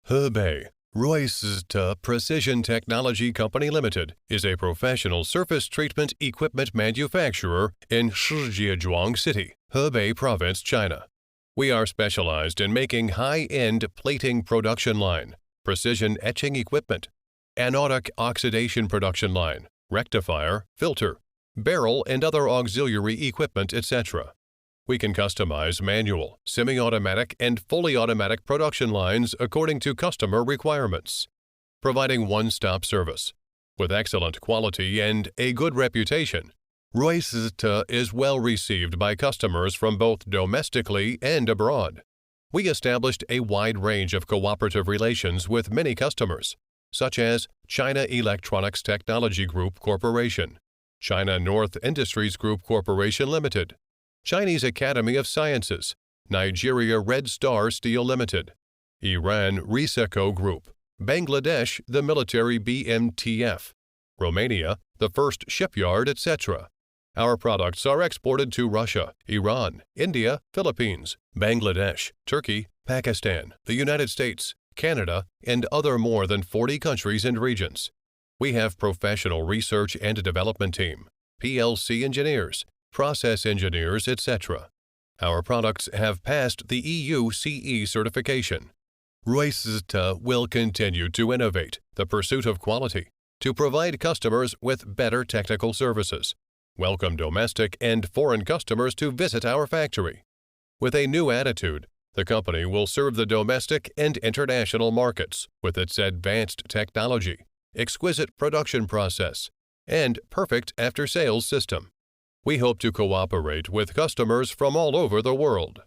Hebei Ruisite Precision Technology Company Limited is a professional surface treatment equipment manufacturer in Shijiazhuang City, Hebei Province, China. We are specialized in making high-end plating production line, precision etching equipment, anodic oxidation production line, rectifier, filter, barrel and other auxiliary equipment, etc. We can customize manual, semi-automatic, and fully automatic production lines according to customer requirements, providing one-stop service. With excellent quality and a good reputation, Ruisite is well received by customers from both domestically and abroad. We established a wide range of cooperative relations with many customers, such as China Electronics Technology Group Corporation, China North Industries Group Corporation Limited, Chinese Academy of Sciences, Nigeria Red Star Steel Limited, Iran Riseco Group, Bangladesh the Military BMTF, Romania the First Shipyard, etc. Our products are exported to Russia, Iran, India, Philippines, Bangladesh, Turkey, Pakistan, the United States, Canada, and other more than 40 countries and regions. We have professional research and development team, PLC engineers, process engineers, etc. Our products have passed the EU CE certification. Ruisite will continue to innovate the pursuit of quality to provide customers with better technical services. Welcome domestic and foreign customers to visit our factory. With a new attitude, the company will serve the domestic and international markets with its advanced technology, exquisite production process, and perfect after-sales system. We hope to cooperate with customers from all over the world.